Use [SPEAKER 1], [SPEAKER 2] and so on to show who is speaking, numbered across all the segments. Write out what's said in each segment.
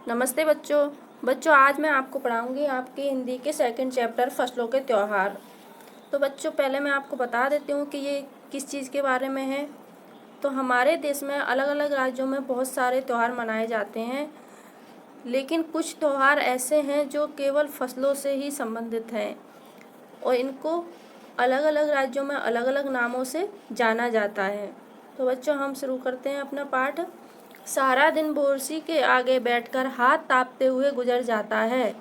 [SPEAKER 1] नमस्ते बच्चों। आज मैं आपको पढ़ाऊंगी आपकी हिंदी के सेकंड चैप्टर फसलों के त्यौहार। तो बच्चों पहले मैं आपको बता देती हूँ कि ये किस चीज़ के बारे में है। तो हमारे देश में अलग अलग राज्यों में बहुत सारे त्यौहार मनाए जाते हैं, लेकिन कुछ त्यौहार ऐसे हैं जो केवल फसलों से ही संबंधित हैं और इनको अलग अलग राज्यों में अलग अलग नामों से जाना जाता है। तो बच्चों हम शुरू करते हैं अपना पाठ। सारा दिन बोरसी के आगे बैठकर हाथ तापते हुए गुजर जाता है।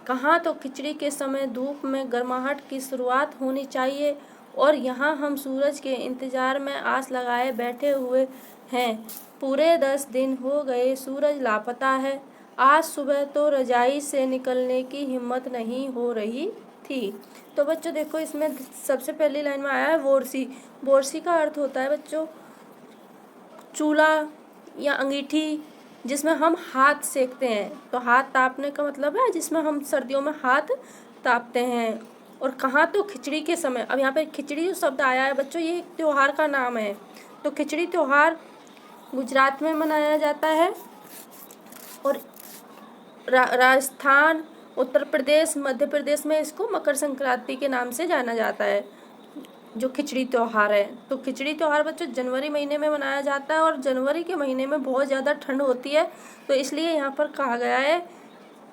[SPEAKER 1] कहाँ तो खिचड़ी के समय धूप में गर्माहट की शुरुआत होनी चाहिए और यहाँ हम सूरज के इंतजार में आस लगाए बैठे हुए हैं। पूरे 10 दिन हो गए सूरज लापता है। आज सुबह तो रजाई से निकलने की हिम्मत नहीं हो रही थी। तो बच्चों देखो, इसमें सबसे पहली लाइन में आया है बोरसी। बोरसी का अर्थ होता है बच्चों चूल्हा या अंगीठी जिसमें हम हाथ सेकते हैं। तो हाथ तापने का मतलब है जिसमें हम सर्दियों में हाथ तापते हैं। और कहाँ तो खिचड़ी के समय, अब यहाँ पे खिचड़ी जो शब्द आया है बच्चों, ये एक त्योहार का नाम है। तो खिचड़ी त्योहार गुजरात में मनाया जाता है और राजस्थान, उत्तर प्रदेश, मध्य प्रदेश में इसको मकर संक्रांति के नाम से जाना जाता है, जो खिचड़ी त्यौहार है। तो खिचड़ी त्यौहार बच्चों जनवरी महीने में मनाया जाता है और जनवरी के महीने में बहुत ज़्यादा ठंड होती है, तो इसलिए यहाँ पर कहा गया है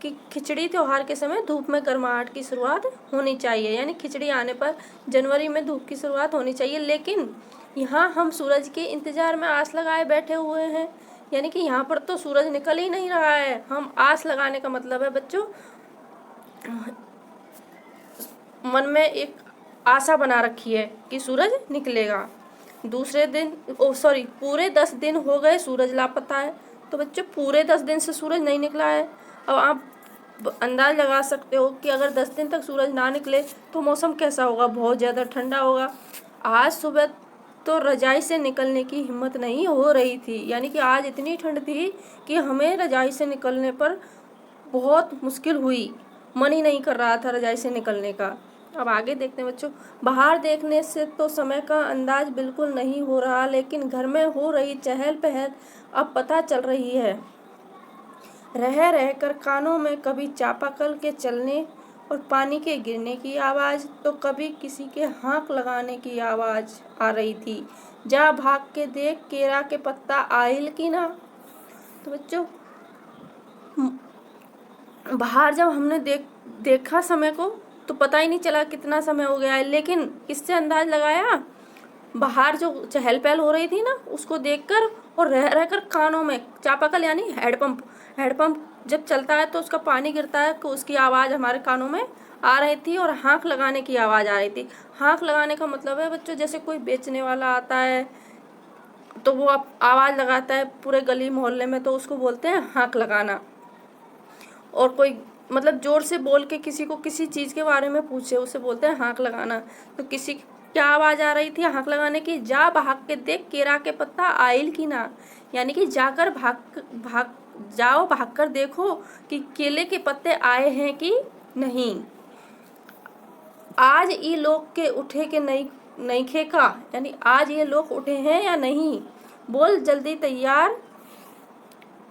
[SPEAKER 1] कि खिचड़ी त्यौहार के समय धूप में गर्माहट की शुरुआत होनी चाहिए, यानी खिचड़ी आने पर जनवरी में धूप की शुरुआत होनी चाहिए। लेकिन यहाँ हम सूरज के इंतज़ार में आस लगाए बैठे हुए हैं, यानी कि यहाँ पर तो सूरज निकल ही नहीं रहा है। हम आस लगाने का मतलब है बच्चों मन में एक आशा बना रखी है कि सूरज निकलेगा। दूसरे दिन पूरे 10 दिन हो गए सूरज लापता है। तो बच्चों पूरे 10 दिन से सूरज नहीं निकला है। अब आप अंदाज लगा सकते हो कि अगर 10 दिन तक सूरज ना निकले तो मौसम कैसा होगा, बहुत ज़्यादा ठंडा होगा। आज सुबह तो रजाई से निकलने की हिम्मत नहीं हो रही थी, यानी कि आज इतनी ठंड थी कि हमें रजाई से निकलने पर बहुत मुश्किल हुई, मन ही नहीं कर रहा था रजाई से निकलने का। अब आगे देखते हैं बच्चों। बाहर देखने से तो समय का अंदाज बिल्कुल नहीं हो रहा, लेकिन घर में हो रही चहल पहल अब पता चल रही है। रह रहकर कानों में कभी चापाकल के चलने और पानी के गिरने की आवाज़, तो कभी किसी के हाँक लगाने की आवाज़ आ रही थी। जा भाग के देख केरा के पत्ता आइल की ना। तो बच्चों बाहर जब हमने देखा समय को तो पता ही नहीं चला कितना समय हो गया है, लेकिन इससे अंदाज लगाया बाहर जो चहल पहल हो रही थी ना उसको देखकर, और रह रहकर कानों में चापाकल यानी हैंडपंप जब चलता है तो उसका पानी गिरता है तो उसकी आवाज़ हमारे कानों में आ रही थी और हाँक लगाने की आवाज़ आ रही थी। हाँक लगाने का मतलब है बच्चों जैसे कोई बेचने वाला आता है तो वो आवाज़ लगाता है पूरे गली मोहल्ले में, तो उसको बोलते हैं हाँक लगाना। और कोई मतलब जोर से बोल के किसी को किसी चीज़ के बारे में पूछे उसे बोलते हैं हाँक लगाना। तो किसी क्या आवाज़ आ रही थी हाँक लगाने की? जा भाग के देख केरा के पत्ता आइल की ना, यानी कि जाकर भाग कर देखो कि केले के पत्ते आए हैं कि नहीं। आज ये लोग के उठे के नहीं खेका, यानी आज ये लोग उठे हैं या नहीं। बोल जल्दी तैयार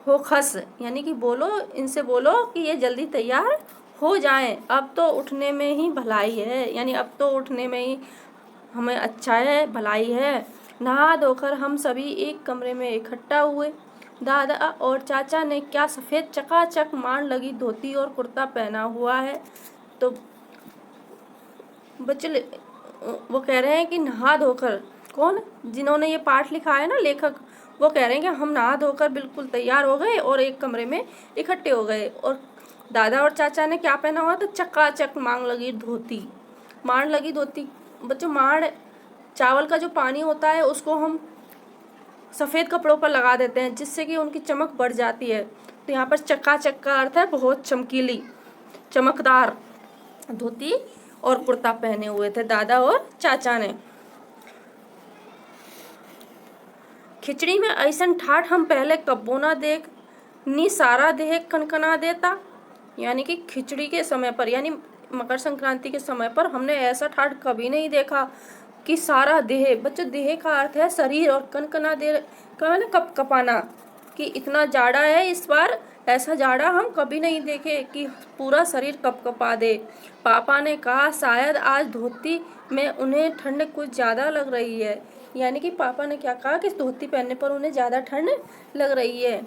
[SPEAKER 1] हो खस, यानी कि बोलो इनसे बोलो कि ये जल्दी तैयार हो जाएं। अब तो उठने में ही भलाई है, यानी अब तो उठने में ही हमें अच्छा है, भलाई है। नहा धोकर हम सभी एक कमरे में इकट्ठा हुए। दादा और चाचा ने क्या सफ़ेद चकाचक मार लगी धोती और कुर्ता पहना हुआ है। तो बच्चे वो कह रहे हैं कि नहा धोकर, कौन जिन्होंने ये पाठ लिखा है ना लेखक, वो कह रहे हैं कि हम नहा धोकर बिल्कुल तैयार हो गए और एक कमरे में इकट्ठे हो गए। और दादा और चाचा ने क्या पहना हुआ? तो चकाचक मांग लगी धोती। मार लगी धोती बच्चों, मार चावल का जो पानी होता है उसको हम सफ़ेद कपड़ों पर लगा देते हैं जिससे कि उनकी चमक बढ़ जाती है। तो यहाँ पर चकाचक का अर्थ है बहुत चमकीली, चमकदार धोती और कुर्ता पहने हुए थे दादा और चाचा ने। खिचड़ी में ऐसन ठाठ हम पहले कब्बो ना देख नी सारा देह कनकना देता, यानी कि खिचड़ी के समय पर यानी मकर संक्रांति के समय पर हमने ऐसा ठाठ कभी नहीं देखा कि सारा देह, बच्चों देह का अर्थ है शरीर और कनकना दे का कप कपाना, कि इतना जाड़ा है इस बार ऐसा जाड़ा हम कभी नहीं देखे कि पूरा शरीर कपकपा दे। पापा ने कहा शायद आज धोती में उन्हें ठंड कुछ ज़्यादा लग रही है। यानी कि पापा ने क्या कहा कि धोती पहनने पर उन्हें ज़्यादा ठंड लग रही है।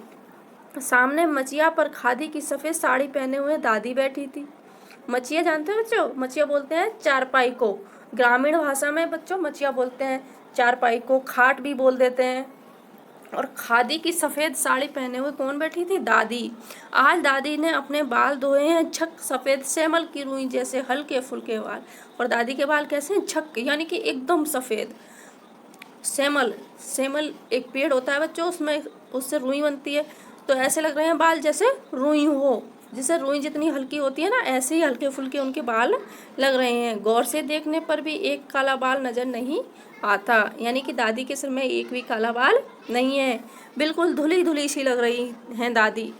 [SPEAKER 1] सामने मचिया पर खादी की सफ़ेद साड़ी पहने हुए दादी बैठी थी। मचिया जानते हो बच्चों? मचिया बोलते हैं चारपाई को। ग्रामीण भाषा में बच्चों मचिया बोलते हैं चारपाई को, खाट भी बोल देते हैं। और खादी की सफ़ेद साड़ी पहने हुए कौन बैठी थी? दादी। आज दादी ने अपने बाल धोए हैं झक सफ़ेद सेमल की रुई जैसे हल्के फुल्के बाल। और दादी के बाल कैसे हैं? झक, यानी कि एकदम सफ़ेद। सेमल, सेमल एक पेड़ होता है बच्चों, उसमें उससे रुई बनती है। तो ऐसे लग रहे हैं बाल जैसे रुई हो, जैसे रुई जितनी हल्की होती है ना, ऐसे ही हल्के फुल्के उनके बाल लग रहे हैं। गौर से देखने पर भी एक काला बाल नज़र नहीं आता। यानी कि दादी के सिर में एक भी काला बाल नहीं है। बिल्कुल धुली धुली सी लग रही हैं दादी।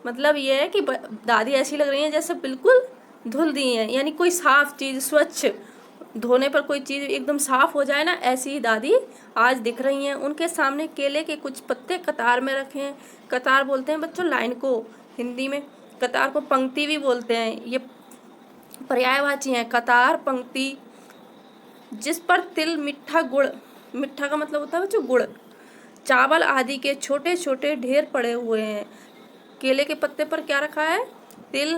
[SPEAKER 1] मतलब ये है कि दादी ऐसी लग रही हैं जैसे बिल्कुल धुल दी हैं, यानी कोई साफ चीज़, स्वच्छ, धोने पर कोई चीज़ एकदम साफ हो जाए ना, ऐसी ही दादी आज दिख रही हैं। उनके सामने केले के कुछ पत्ते कतार में रखे हैं। कतार बोलते हैं बच्चों लाइन को हिंदी में, कतार को पंक्ति भी बोलते हैं। ये पर्यायवाची हैं, कतार, पंक्ति। जिस पर तिल, मिठा, गुड़, मिठा का मतलब होता है बच्चों गुड़, चावल आदि के छोटे छोटे ढेर पड़े हुए हैं। केले के पत्ते पर क्या रखा है? तिल,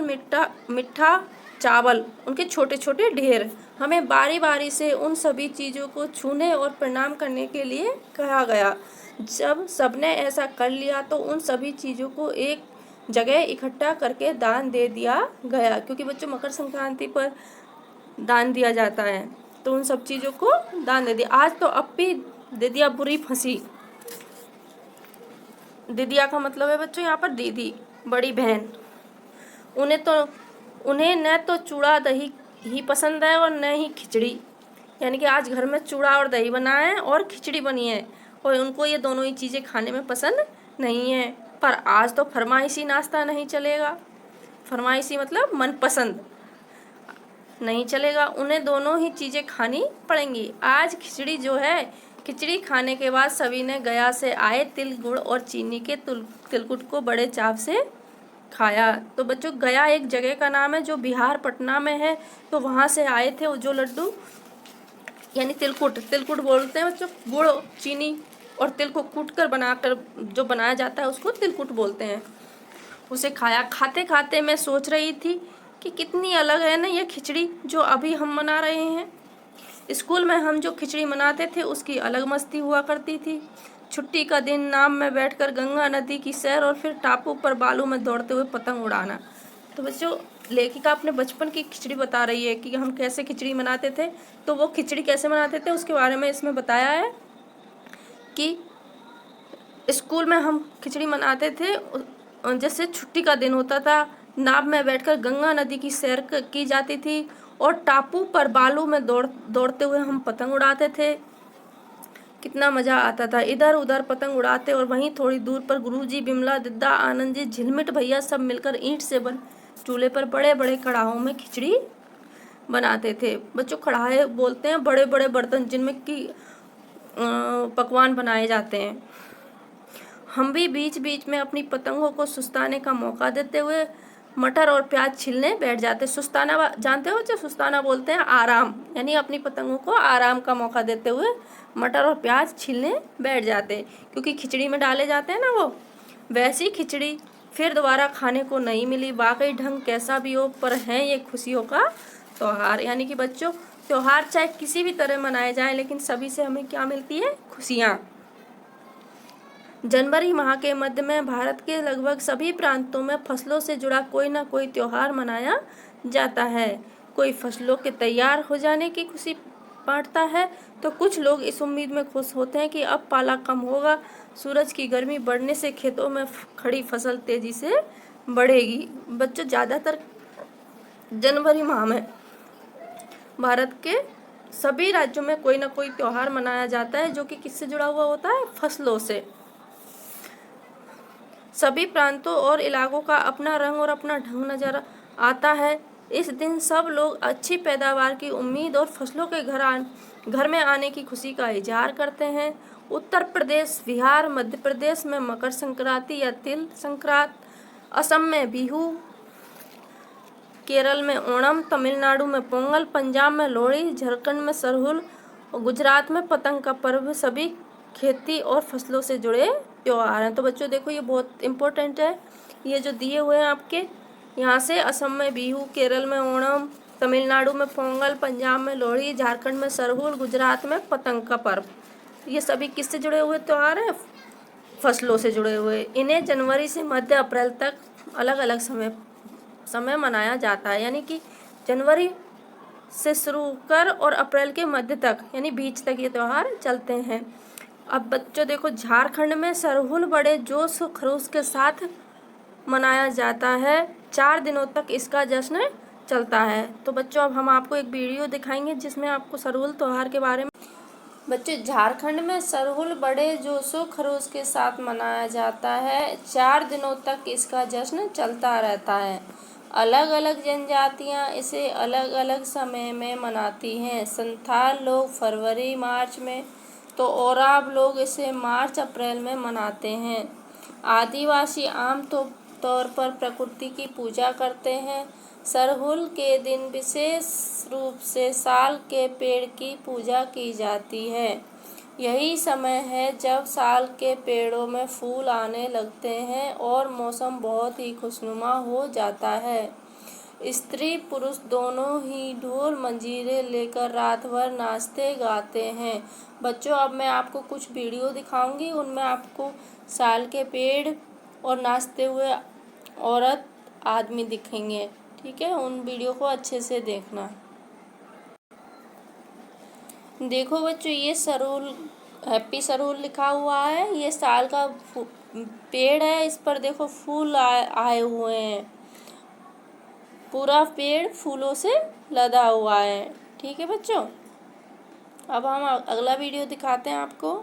[SPEAKER 1] मिठा, चावल, उनके छोटे छोटे ढेर। हमें बारी बारी से उन सभी चीज़ों को छूने और प्रणाम करने के लिए कहा गया। जब सबने ऐसा कर लिया तो उन सभी चीज़ों को एक जगह इकट्ठा करके दान दे दिया गया, क्योंकि बच्चों मकर संक्रांति पर दान दिया जाता है। तो उन सब चीज़ों को दान दे दिया। आज तो अप्पी दे दिया बुरी फंसी। दीदिया का मतलब है बच्चों यहाँ पर दीदी, बड़ी बहन। उन्हें न तो चूड़ा दही ही पसंद है और न ही खिचड़ी। यानी कि आज घर में चूड़ा और दही बना है और खिचड़ी बनी है, और उनको ये दोनों ही चीज़ें खाने में पसंद नहीं है। पर आज तो फरमाइशी नाश्ता नहीं चलेगा। फरमाइशी मतलब मनपसंद नहीं चलेगा, उन्हें दोनों ही चीज़ें खानी पड़ेंगी। आज खिचड़ी जो है, खिचड़ी खाने के बाद सभी ने गया से आए तिल, गुड़ और चीनी के तिलकुट को बड़े चाव से खाया। तो बच्चों गया एक जगह का नाम है जो बिहार पटना में है। तो वहाँ से आए थे वो जो लड्डू, यानी तिलकुट, तिलकुट बोलते हैं बच्चों गुड़, चीनी और तिल को कूट कर बनाकर जो बनाया जाता है उसको तिलकुट बोलते हैं। उसे खाया। खाते खाते मैं सोच रही थी कि कितनी अलग है ना ये खिचड़ी जो अभी हम मना रहे हैं। स्कूल में हम जो खिचड़ी मनाते थे उसकी अलग मस्ती हुआ करती थी। छुट्टी का दिन, नाव में बैठकर गंगा नदी की सैर और फिर टापू पर बालू में दौड़ते हुए पतंग उड़ाना। तो बच्चों लेखिका अपने बचपन की खिचड़ी बता रही है कि हम कैसे खिचड़ी मनाते थे। तो वो खिचड़ी कैसे मनाते थे उसके बारे में इसमें बताया है कि स्कूल में हम खिचड़ी मनाते थे। जैसे छुट्टी का दिन होता था, नाव में बैठकर गंगा नदी की सैर की जाती थी और टापू पर बालू में दौड़ते हुए हम पतंग उड़ाते थे। कितना मज़ा आता था, इधर उधर पतंग उड़ाते। और वहीं थोड़ी दूर पर गुरुजी, बिमला, दिद्दा, आनंद जी, झिलमिट भैया सब मिलकर ईंट से बन चूल्हे पर बड़े बड़े कड़ाहों में खिचड़ी बनाते थे। बच्चों कढ़ाई बोलते हैं बड़े बड़े बर्तन जिनमें कि पकवान बनाए जाते हैं। हम भी बीच बीच में अपनी पतंगों को सुस्ताने का मौका देते हुए मटर और प्याज छीलने बैठ जाते। सुस्ताना जानते हो? जो सुस्ताना बोलते हैं आराम, यानी अपनी पतंगों को आराम का मौका देते हुए मटर और प्याज छीलने बैठ जाते, क्योंकि खिचड़ी में डाले जाते हैं ना वो। वैसी खिचड़ी फिर दोबारा खाने को नहीं मिली। वाकई ढंग कैसा भी हो, पर है ये खुशियों का त्यौहार। यानी कि बच्चों त्यौहार चाहे किसी भी तरह मनाए जाएं, लेकिन सभी से हमें क्या मिलती है? खुशियाँ। जनवरी माह के मध्य में भारत के लगभग सभी प्रांतों में फसलों से जुड़ा कोई ना कोई त्यौहार मनाया जाता है। कोई फसलों के तैयार हो जाने की खुशी बांटता है, तो कुछ लोग इस उम्मीद में खुश होते हैं कि अब पाला कम होगा, सूरज की गर्मी बढ़ने से खेतों में खड़ी फसल तेजी से बढ़ेगी। बच्चों ज़्यादातर जनवरी माह में भारत के सभी राज्यों में कोई ना कोई त्यौहार मनाया जाता है जो कि किससे जुड़ा हुआ होता है? फसलों से। सभी प्रांतों और इलाकों का अपना रंग और अपना ढंग नजर आता है। इस दिन सब लोग अच्छी पैदावार की उम्मीद और फसलों के घर में आने की खुशी का इजहार करते हैं। उत्तर प्रदेश, बिहार, मध्य प्रदेश में मकर संक्रांति या तिल संक्रांत असम में बिहू, केरल में ओणम, तमिलनाडु में पोंगल, पंजाब में लोहड़ी, झारखंड में सरहुल और गुजरात में पतंग का पर्व सभी खेती और फसलों से जुड़े त्योहार हैं। तो बच्चों देखो ये बहुत इम्पोर्टेंट है, ये जो दिए हुए हैं आपके यहाँ से, असम में बिहू, केरल में ओणम, तमिलनाडु में पोंगल, पंजाब में लोहड़ी, झारखंड में सरहुल, गुजरात में पतंग का पर्व, ये सभी किससे जुड़े हुए त्योहार हैं? फसलों से जुड़े हुए। इन्हें जनवरी से मध्य अप्रैल तक अलग अलग समय मनाया जाता है, यानी कि जनवरी से शुरू कर और अप्रैल के मध्य तक यानी बीच तक ये त्यौहार चलते हैं। अब बच्चों देखो झारखंड में सरहुल बड़े जोश खरोश के साथ मनाया जाता है, 4 दिनों तक इसका जश्न चलता है। तो बच्चों अब हम आपको एक वीडियो दिखाएंगे जिसमें आपको सरहुल त्यौहार के बारे में। बच्चों झारखंड में सरहुल बड़े जोशो खरोश के साथ मनाया जाता है, 4 दिनों तक इसका जश्न चलता रहता है। अलग अलग जनजातियां इसे अलग अलग समय में मनाती हैं। संथाल लोग फरवरी मार्च में, तो ओराव लोग इसे मार्च अप्रैल में मनाते हैं। आदिवासी आम तौर पर प्रकृति की पूजा करते हैं। सरहुल के दिन विशेष रूप से साल के पेड़ की पूजा की जाती है। यही समय है जब साल के पेड़ों में फूल आने लगते हैं और मौसम बहुत ही खुशनुमा हो जाता है। स्त्री पुरुष दोनों ही ढोल मंजीरे लेकर रात भर नाचते गाते हैं। बच्चों अब मैं आपको कुछ वीडियो दिखाऊंगी, उनमें आपको साल के पेड़ और नाचते हुए औरत आदमी दिखेंगे, ठीक है? उन वीडियो को अच्छे से देखना। देखो बच्चों ये सरहुल, हैप्पी सरहुल लिखा हुआ है, ये साल का पेड़ है, इस पर देखो फूल आए हुए हैं, पूरा पेड़ फूलों से लदा हुआ है, ठीक है बच्चों? अब हम अगला वीडियो दिखाते हैं आपको।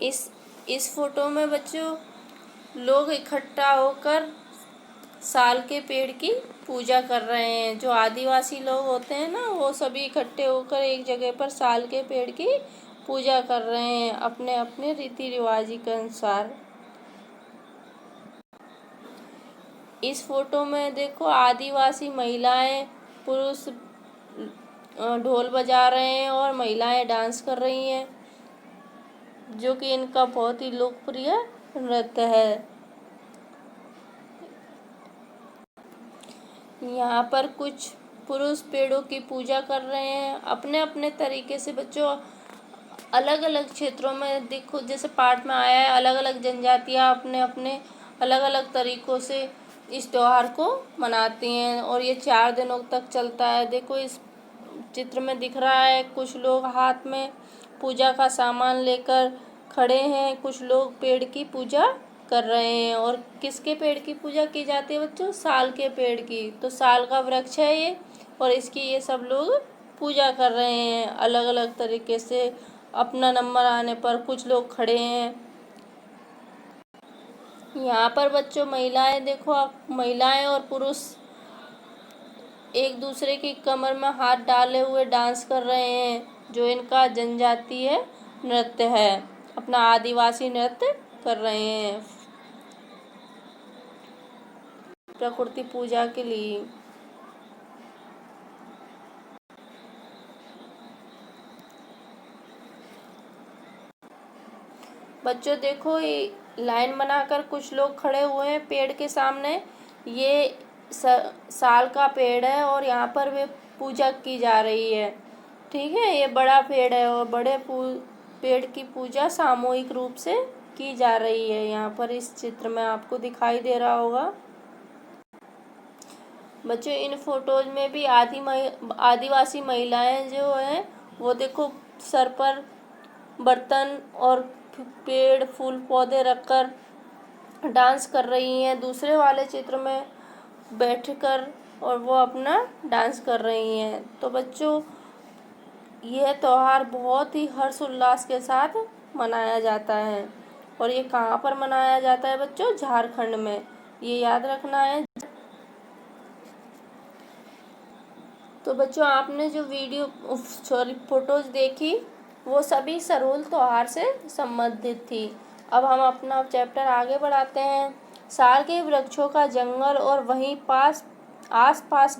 [SPEAKER 1] इस फोटो में बच्चों लोग इकट्ठा होकर साल के पेड़ की पूजा कर रहे हैं। जो आदिवासी लोग होते हैं ना, वो सभी इकट्ठे होकर एक जगह पर साल के पेड़ की पूजा कर रहे हैं अपने अपने रीति रिवाजी के अनुसार। इस फोटो में देखो आदिवासी महिलाएं, पुरुष ढोल बजा रहे हैं और महिलाएं डांस कर रही हैं, जो कि इनका बहुत ही लोकप्रिय नृत्य है। यहाँ पर कुछ पुरुष पेड़ों की पूजा कर रहे हैं अपने अपने तरीके से। बच्चों अलग अलग क्षेत्रों में देखो, जैसे पाठ में आया है, अलग अलग जनजातियाँ अपने अपने अलग अलग तरीक़ों से इस त्यौहार को मनाती हैं और ये 4 दिनों तक चलता है। देखो इस चित्र में दिख रहा है कुछ लोग हाथ में पूजा का सामान लेकर खड़े हैं, कुछ लोग पेड़ की पूजा कर रहे हैं। और किसके पेड़ की पूजा की जाती है बच्चों? साल के पेड़ की। तो साल का वृक्ष है ये, और इसकी ये सब लोग पूजा कर रहे हैं अलग अलग तरीके से। अपना नंबर आने पर कुछ लोग खड़े हैं। यहाँ पर बच्चों महिलाएं देखो, महिलाएं और पुरुष एक दूसरे की कमर में हाथ डाले हुए डांस कर रहे हैं, जो इनका जनजातीय नृत्य है, अपना आदिवासी नृत्य कर रहे हैं प्रकृति पूजा के लिए। बच्चों देखो ये लाइन बनाकर कुछ लोग खड़े हुए हैं पेड़ के सामने। ये साल का पेड़ है और यहाँ पर वे पूजा की जा रही है, ठीक है? ये बड़ा पेड़ है और बड़े पेड़ की पूजा सामूहिक रूप से की जा रही है। यहाँ पर इस चित्र में आपको दिखाई दे रहा होगा। बच्चों इन फोटोज में भी आदिवासी महिलाएं जो हैं वो देखो सर पर बर्तन और पेड़ फूल पौधे रखकर डांस कर रही हैं। दूसरे वाले चित्र में बैठकर और वो अपना डांस कर रही हैं। तो बच्चों यह त्यौहार बहुत ही हर्षोल्लास के साथ मनाया जाता है। और ये कहाँ पर मनाया जाता है बच्चों? झारखंड में, ये याद रखना है। तो बच्चों आपने जो फोटोज देखी वो सभी सरहुल त्यौहार से संबंधित थी। अब हम अपना चैप्टर आगे बढ़ाते हैं। साल के वृक्षों का जंगल और वहीं आस पास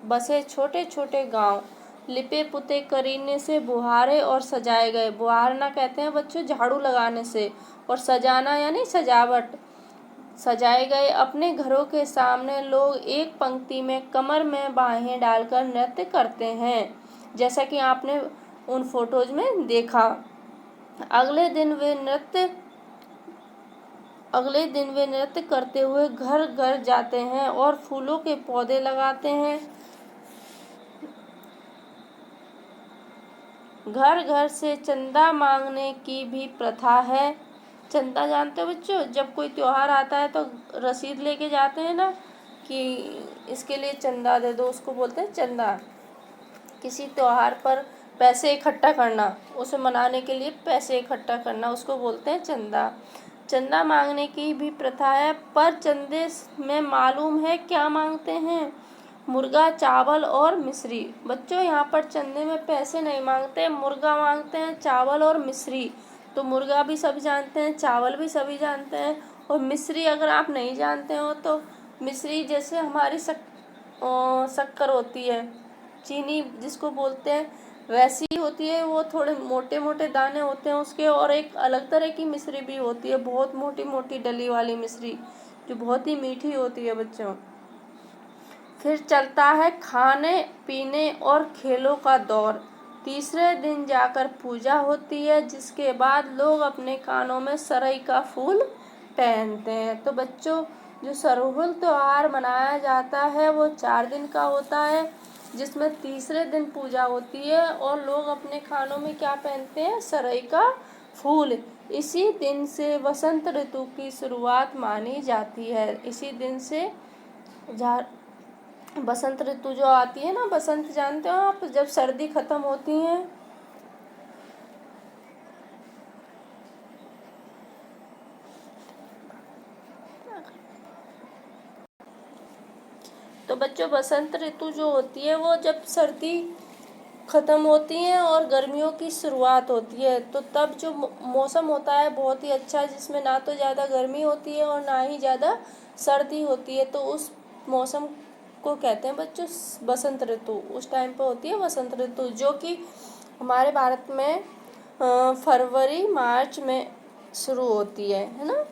[SPEAKER 1] बसे छोटे छोटे गांव लिपे पुते करीने से बुहारे और सजाए गए। बुहारना कहते हैं बच्चों झाड़ू लगाने से, और सजाना यानी सजावट। सजाए गए अपने घरों के सामने लोग एक पंक्ति में कमर में बाहें डालकर नृत्य करते हैं, जैसा कि आपने उन फोटोज में देखा। अगले दिन वे नृत्य करते हुए घर घर जाते हैं और फूलों के पौधे लगाते हैं। घर घर से चंदा मांगने की भी प्रथा है। चंदा जानते हो बच्चों? जब कोई त्योहार आता है तो रसीद लेके जाते हैं ना कि इसके लिए चंदा दे दो, उसको बोलते हैं चंदा। किसी त्योहार पर पैसे इकट्ठा करना, उसे मनाने के लिए पैसे इकट्ठा करना, उसको बोलते हैं चंदा। चंदा मांगने की भी प्रथा है, पर चंदे में मालूम है क्या मांगते हैं? मुर्गा, चावल और मिश्री। बच्चों यहाँ पर चंदे में पैसे नहीं मांगते, मुर्गा मांगते हैं, चावल और मिश्री। तो मुर्गा भी सभी जानते हैं, चावल भी सभी जानते हैं, और मिश्री अगर आप नहीं जानते हो तो मिश्री जैसे हमारी शक्कर होती है, चीनी जिसको बोलते हैं, वैसी होती है। वो थोड़े मोटे मोटे दाने होते हैं उसके, और एक अलग तरह की मिश्री भी होती है, बहुत मोटी मोटी डली वाली मिश्री, जो बहुत ही मीठी होती है बच्चों। फिर चलता है खाने पीने और खेलों का दौर। तीसरे दिन जाकर पूजा होती है, जिसके बाद लोग अपने कानों में सरई का फूल पहनते हैं। तो बच्चों, जो सरहुल त्योहार मनाया जाता है वो 4 दिन का होता है, जिसमें तीसरे दिन पूजा होती है और लोग अपने कानों में क्या पहनते हैं? सरई का फूल। इसी दिन से वसंत ऋतु की शुरुआत मानी जाती है। इसी दिन से बसंत ऋतु जो आती है ना, बसंत जानते हो आप, जब सर्दी खत्म होती है। तो बच्चों, बसंत ऋतु जो होती है वो जब सर्दी खत्म होती है और गर्मियों की शुरुआत होती है, तो तब जो मौसम होता है बहुत ही अच्छा, जिसमें ना तो ज़्यादा गर्मी होती है और ना ही ज़्यादा सर्दी होती है। तो उस मौसम को कहते हैं बच्चों बसंत ऋतु। उस टाइम पे होती है बसंत ऋतु, जो कि हमारे भारत में फरवरी मार्च में शुरू होती है ना।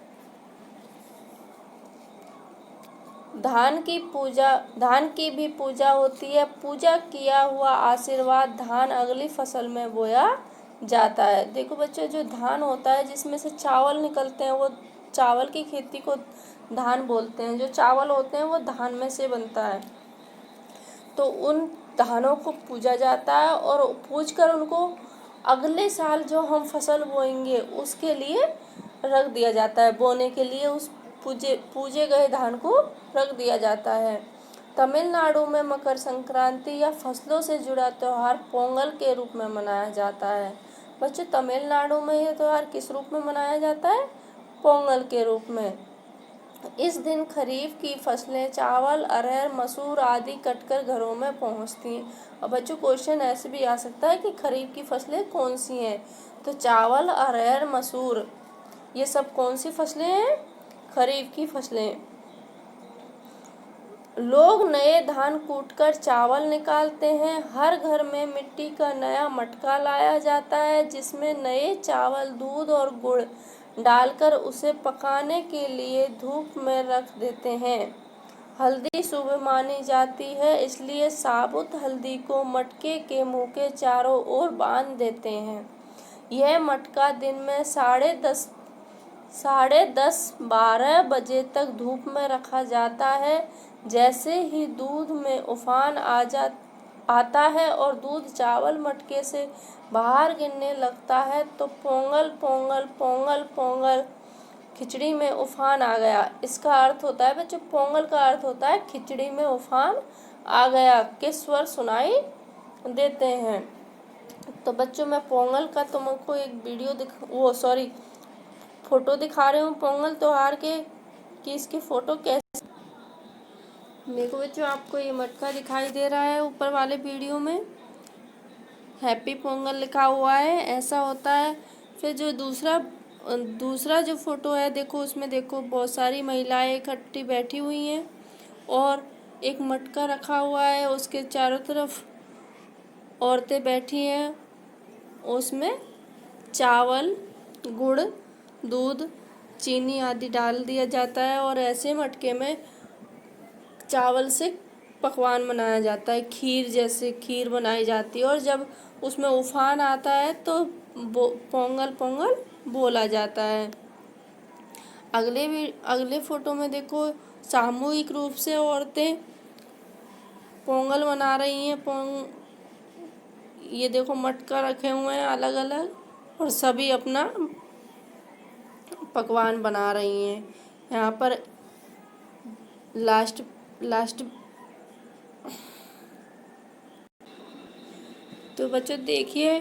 [SPEAKER 1] धान की भी पूजा होती है। पूजा किया हुआ आशीर्वाद धान अगली फसल में बोया जाता है। देखो बच्चों, जो धान होता है जिसमें से चावल निकलते हैं, वो चावल की खेती को धान बोलते हैं। जो चावल होते हैं वो धान में से बनता है, तो उन धानों को पूजा जाता है और पूज कर उनको अगले साल जो हम फसल बोएंगे उसके लिए रख दिया जाता है। बोने के लिए उस पूजे गए धान को रख दिया जाता है। तमिलनाडु में मकर संक्रांति या फसलों से जुड़ा त्यौहार पोंगल के रूप में मनाया जाता है। बच्चों, तमिलनाडु में यह त्यौहार किस रूप में मनाया जाता है? पोंगल के रूप में। इस दिन खरीफ की फसलें चावल, अरहर, मसूर आदि कटकर घरों में पहुंचती हैं। और बच्चों, क्वेश्चन ऐसे भी आ सकता है कि खरीफ की फसलें कौन सी हैं? तो चावल, अरहर, मसूर, ये सब कौन सी फसलें हैं? खरीफ की फसलें। लोग नए धान कूटकर चावल निकालते हैं। हर घर में मिट्टी का नया मटका लाया जाता है, जिसमें नए चावल, दूध और गुड़ डालकर उसे पकाने के लिए धूप में रख देते हैं। हल्दी शुभ मानी जाती है, इसलिए साबुत हल्दी को मटके के मुंह के चारों ओर बांध देते हैं। यह मटका दिन में 10:30-12 बजे तक धूप में रखा जाता है। जैसे ही दूध में उफान आता है और दूध चावल मटके से बाहर गिरने लगता है, तो पोंगल पोंगल पोंगल पोंगल, खिचड़ी में उफान आ गया। इसका अर्थ होता है बच्चों, पोंगल का अर्थ होता है खिचड़ी में उफान आ गया के स्वर सुनाई देते हैं। तो बच्चों, मैं पोंगल का तुमको एक फोटो दिखा रही हूँ पोंगल त्योहार के, कि इसकी फोटो कैसे। देखो बच्चों, आपको ये मटका दिखाई दे रहा है ऊपर वाले वीडियो में, हैप्पी पोंगल लिखा हुआ है, ऐसा होता है। फिर जो दूसरा दूसरा जो फोटो है देखो, उसमें देखो बहुत सारी महिलाएं इकट्ठी बैठी हुई हैं और एक मटका रखा हुआ है, उसके चारों तरफ औरतें बैठी हैं। उसमें चावल, गुड़, दूध, चीनी आदि डाल दिया जाता है और ऐसे मटके में चावल से पकवान बनाया जाता है, खीर जैसे खीर बनाई जाती है। और जब उसमें उफान आता है तो पोंगल पोंगल बोला जाता है। अगले फोटो में देखो, सामूहिक रूप से औरतें पोंगल बना रही हैं। ये देखो मटका रखे हुए हैं अलग अलग और सभी अपना पकवान बना रही हैं। यहाँ पर लास्ट तो बच्चों देखिए,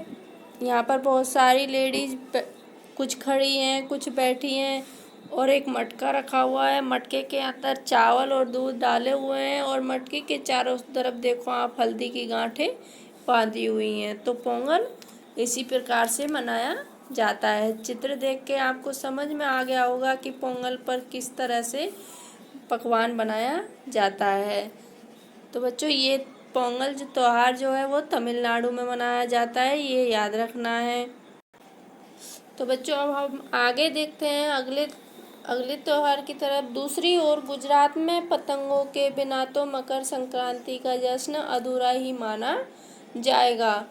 [SPEAKER 1] यहाँ पर बहुत सारी लेडीज कुछ खड़ी हैं, कुछ बैठी हैं और एक मटका रखा हुआ है। मटके के अंदर चावल और दूध डाले हुए हैं और मटके के चारों तरफ देखो आप हल्दी की गांठें बांधी हुई हैं। तो पोंगल इसी प्रकार से मनाया जाता है। चित्र देख के आपको समझ में आ गया होगा कि पोंगल पर किस तरह से पकवान बनाया जाता है। तो बच्चों ये पोंगल जो त्योहार जो है वो तमिलनाडु में मनाया जाता है, ये याद रखना है। तो बच्चों अब हम आगे देखते हैं अगले त्योहार की तरफ। दूसरी ओर गुजरात में पतंगों के बिना तो मकर संक्रांति का जश्न अधूरा ही माना जाएगा।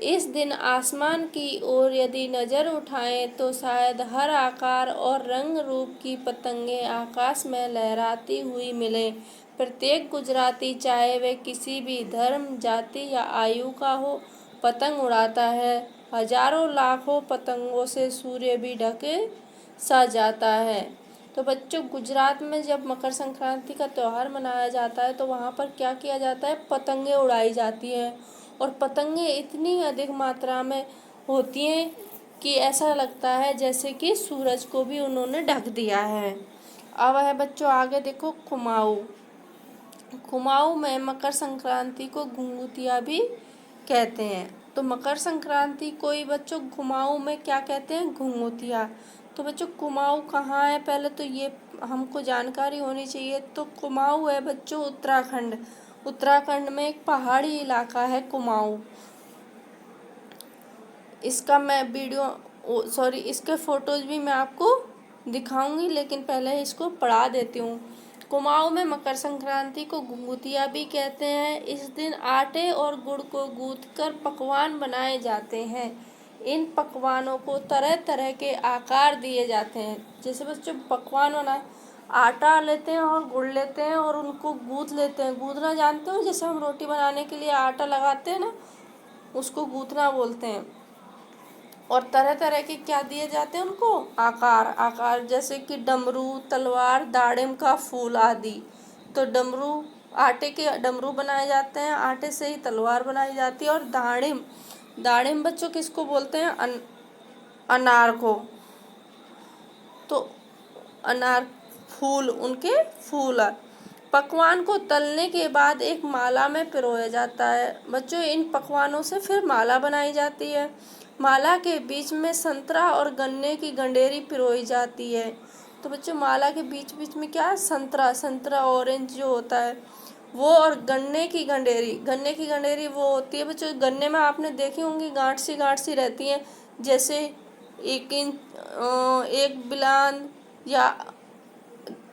[SPEAKER 1] इस दिन आसमान की ओर यदि नज़र उठाएं तो शायद हर आकार और रंग रूप की पतंगें आकाश में लहराती हुई मिलें। प्रत्येक गुजराती, चाहे वह किसी भी धर्म, जाति या आयु का हो, पतंग उड़ाता है। हजारों लाखों पतंगों से सूर्य भी ढके सा जाता है। तो बच्चों गुजरात में जब मकर संक्रांति का त्यौहार मनाया जाता है तो वहाँ पर क्या किया जाता है, पतंगें उड़ाई जाती हैं और पतंगें इतनी अधिक मात्रा में होती हैं कि ऐसा लगता है जैसे कि सूरज को भी उन्होंने ढक दिया है। अब है बच्चों आगे देखो कुमाऊँ। कुमाऊँ में मकर संक्रांति को घुंघुतिया भी कहते हैं। तो मकर संक्रांति को ही बच्चों कुमाऊँ में क्या कहते हैं, घुंघुतिया। तो बच्चों कुमाऊँ कहाँ है, पहले तो ये हमको जानकारी होनी चाहिए। तो कुमाऊँ है बच्चों उत्तराखंड में एक पहाड़ी इलाका है कुमाऊँ। इसका मैं इसके फोटोज भी मैं आपको दिखाऊंगी, लेकिन पहले इसको पढ़ा देती हूँ। कुमाऊँ में मकर संक्रांति को घुंघुतिया भी कहते हैं। इस दिन आटे और गुड़ को गूंथकर पकवान बनाए जाते हैं। इन पकवानों को तरह तरह के आकार दिए जाते हैं। जैसे बच्चों पकवान बनाए, आटा लेते हैं और गुड़ लेते हैं और उनको गूंथ लेते हैं। गूंथना जानते हो, जैसे हम रोटी बनाने के लिए आटा लगाते हैं ना, उसको गूंथना बोलते हैं। और तरह तरह के क्या दिए जाते हैं उनको, आकार जैसे कि डमरू, तलवार, दाड़िम का फूल आदि। तो आटे के डमरू बनाए जाते हैं, आटे से ही तलवार बनाई जाती है। और दाड़िम बच्चों किसको बोलते हैं, अनार को। तो अनार फूल, उनके फूल। पकवान को तलने के बाद एक माला में पिरोया जाता है। बच्चों इन पकवानों से फिर माला बनाई जाती है। माला के बीच में संतरा और गन्ने की गंडेरी पिरोई जाती है। तो बच्चों माला के बीच बीच में क्या है, संतरा ऑरेंज जो होता है वो, और गन्ने की गंडेरी वो होती है बच्चों, गन्ने में आपने देखी होंगी गांठ सी रहती हैं, जैसे 1 बिलान या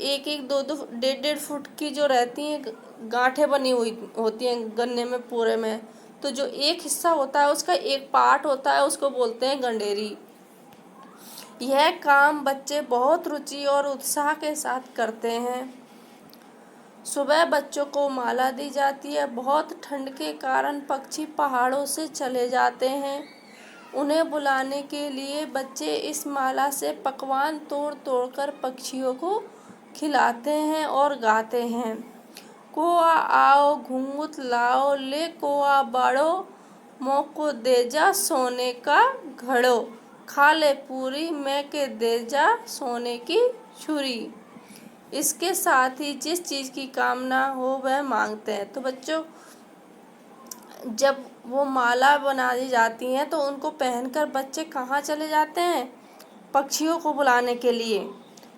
[SPEAKER 1] 1-1, 2-2, 1.5 फुट की जो रहती हैं गांठें बनी हुई होती हैं गन्ने में पूरे में। तो जो एक हिस्सा होता है उसका एक पार्ट होता है, उसको बोलते हैं गंडेरी। यह काम बच्चे बहुत रुचि और उत्साह के साथ करते हैं। सुबह बच्चों को माला दी जाती है। बहुत ठंड के कारण पक्षी पहाड़ों से चले जाते हैं। उन्हें बुलाने के लिए बच्चे इस माला से पकवान तोड़ तोड़ कर पक्षियों को खिलाते हैं और गाते हैं। कोआ आओ घुंघुत लाओ, ले कोआ बाड़ो, मोको देजा सोने का घड़ो, खा ले पूरी मैं के देजा सोने की छुरी। इसके साथ ही जिस चीज़ की कामना हो वह मांगते हैं। तो बच्चों जब वो माला बनाई जाती हैं तो उनको पहनकर बच्चे कहाँ चले जाते हैं, पक्षियों को बुलाने के लिए।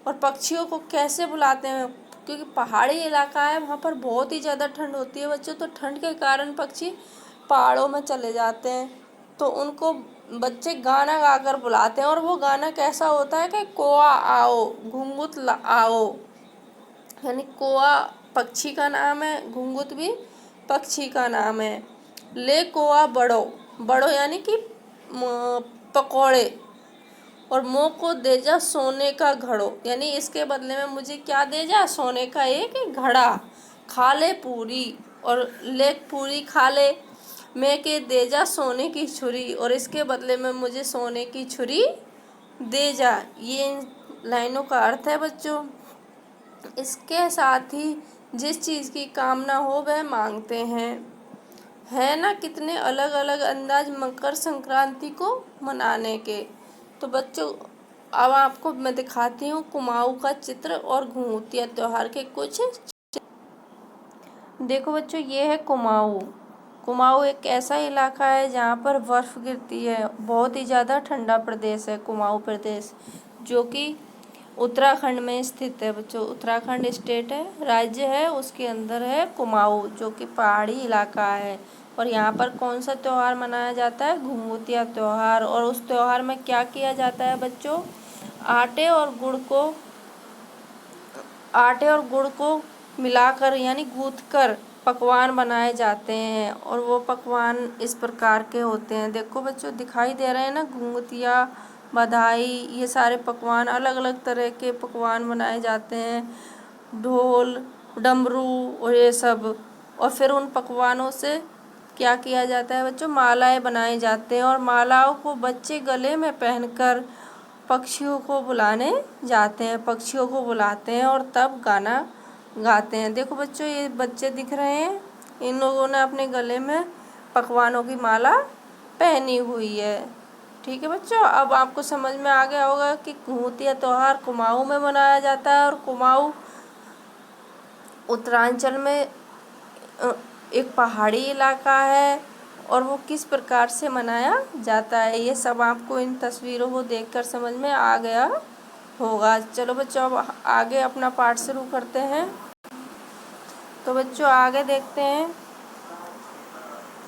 [SPEAKER 1] और पक्षियों को कैसे बुलाते हैं, क्योंकि पहाड़ी इलाका है, वहाँ पर बहुत ही ज़्यादा ठंड होती है बच्चों, तो ठंड के कारण पक्षी पहाड़ों में चले जाते हैं। तो उनको बच्चे गाना गाकर बुलाते हैं, और वो गाना कैसा होता है कि कौआ आओ घुंघुत आओ, यानी कौआ पक्षी का नाम है, घुंघुत भी पक्षी का नाम है। ले कौआ बड़ो, बड़ो यानी कि पकौड़े, और मोह को दे जा सोने का घड़ो, यानी इसके बदले में मुझे क्या दे जा, सोने का एक घड़ा। खा ले पूरी, और ले पूरी खा ले, मैं के दे जा सोने की छुरी, और इसके बदले में मुझे सोने की छुरी दे जा। ये इन लाइनों का अर्थ है बच्चों। इसके साथ ही जिस चीज़ की कामना हो वह मांगते हैं। है ना कितने अलग अलग अंदाज मकर संक्रांति को मनाने के। तो बच्चों अब आपको मैं दिखाती हूँ कुमाऊँ का चित्र और घुंघुतिया त्योहार के कुछ। देखो बच्चों, ये है कुमाऊँ। कुमाऊँ एक ऐसा इलाका है जहाँ पर बर्फ़ गिरती है, बहुत ही ज़्यादा ठंडा प्रदेश है कुमाऊँ प्रदेश, जो कि उत्तराखंड में स्थित है बच्चों। उत्तराखंड स्टेट है, राज्य है, उसके अंदर है कुमाऊँ, जो कि पहाड़ी इलाका है। और यहाँ पर कौन सा त्यौहार मनाया जाता है, घुंघुतिया त्यौहार। और उस त्यौहार में क्या किया जाता है बच्चों, आटे और गुड़ को मिलाकर यानी गूँथकर पकवान बनाए जाते हैं। और वो पकवान इस प्रकार के होते हैं, देखो बच्चों दिखाई दे रहे हैं ना, घुंघुतिया, बधाई, ये सारे पकवान, अलग अलग तरह के पकवान बनाए जाते हैं, ढोल डमरू और ये सब। और फिर उन पकवानों से क्या किया जाता है बच्चों, मालाएं बनाए जाते हैं, और मालाओं को बच्चे गले में पहनकर पक्षियों को बुलाने जाते हैं, पक्षियों को बुलाते हैं और तब गाना गाते हैं। देखो बच्चों, ये बच्चे दिख रहे हैं, इन लोगों ने अपने गले में पकवानों की माला पहनी हुई है। ठीक है बच्चों, अब आपको समझ में आ गया होगा कि घुंघुतिया त्यौहार कुमाऊँ में मनाया जाता है, और कुमाऊँ उत्तरांचल में एक पहाड़ी इलाका है, और वो किस प्रकार से मनाया जाता है ये सब आपको इन तस्वीरों को देखकर समझ में आ गया होगा। चलो बच्चों, अब आगे अपना पाठ शुरू करते हैं। तो बच्चों आगे देखते हैं,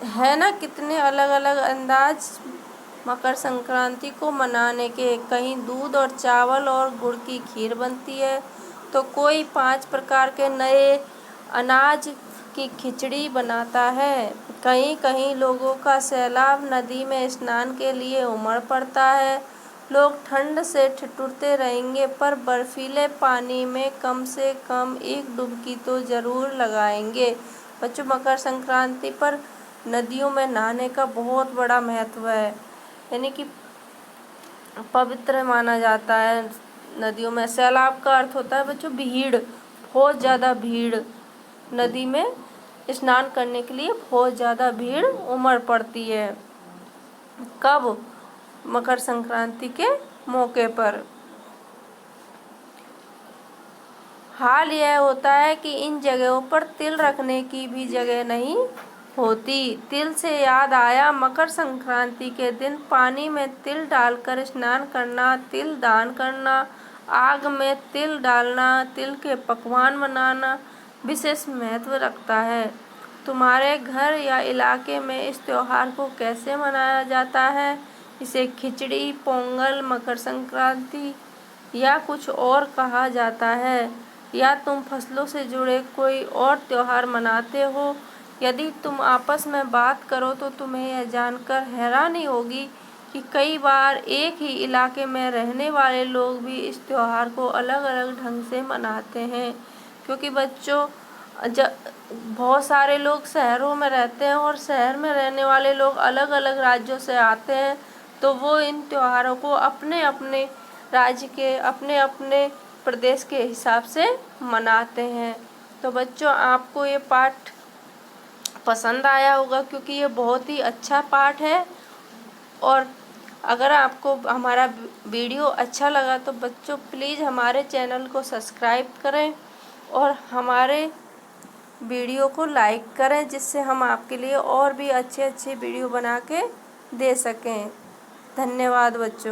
[SPEAKER 1] है ना कितने अलग अलग अंदाज मकर संक्रांति को मनाने के। कहीं दूध और चावल और गुड़ की खीर बनती है, तो कोई 5 प्रकार के नए अनाज की खिचड़ी बनाता है। कहीं कहीं लोगों का सैलाब नदी में स्नान के लिए उमड़ पड़ता है। लोग ठंड से ठिठुरते रहेंगे, पर बर्फीले पानी में कम से कम एक डुबकी तो ज़रूर लगाएंगे। बच्चों, मकर संक्रांति पर नदियों में नहाने का बहुत बड़ा महत्व है, यानी कि पवित्र माना जाता है नदियों में। सैलाब का अर्थ होता है बच्चों भीड़, बहुत ज़्यादा भीड़, नदी में स्नान करने के लिए बहुत ज़्यादा भीड़ उमड़ पड़ती है। कब, मकर संक्रांति के मौके पर। हाल यह होता है कि इन जगहों पर तिल रखने की भी जगह नहीं होती। तिल से याद आया, मकर संक्रांति के दिन पानी में तिल डालकर स्नान करना, तिल दान करना, आग में तिल डालना, तिल के पकवान बनाना विशेष महत्व रखता है। तुम्हारे घर या इलाके में इस त्योहार को कैसे मनाया जाता है? इसे खिचड़ी, पोंगल, मकर संक्रांति या कुछ और कहा जाता है, या तुम फसलों से जुड़े कोई और त्योहार मनाते हो? यदि तुम आपस में बात करो तो तुम्हें यह जानकर हैरानी होगी कि कई बार एक ही इलाके में रहने वाले लोग भी इस त्योहार को अलग अलग ढंग से मनाते हैं। क्योंकि बच्चों, बहुत सारे लोग शहरों में रहते हैं, और शहर में रहने वाले लोग अलग अलग राज्यों से आते हैं, तो वो इन त्योहारों को अपने अपने राज्य के, अपने अपने प्रदेश के हिसाब से मनाते हैं। तो बच्चों, आपको ये पाठ पसंद आया होगा, क्योंकि ये बहुत ही अच्छा पाठ है। और अगर आपको हमारा वीडियो अच्छा लगा तो बच्चों प्लीज़ हमारे चैनल को सब्सक्राइब करें और हमारे वीडियो को लाइक करें, जिससे हम आपके लिए और भी अच्छे अच्छे वीडियो बना के दे सकें। धन्यवाद बच्चों।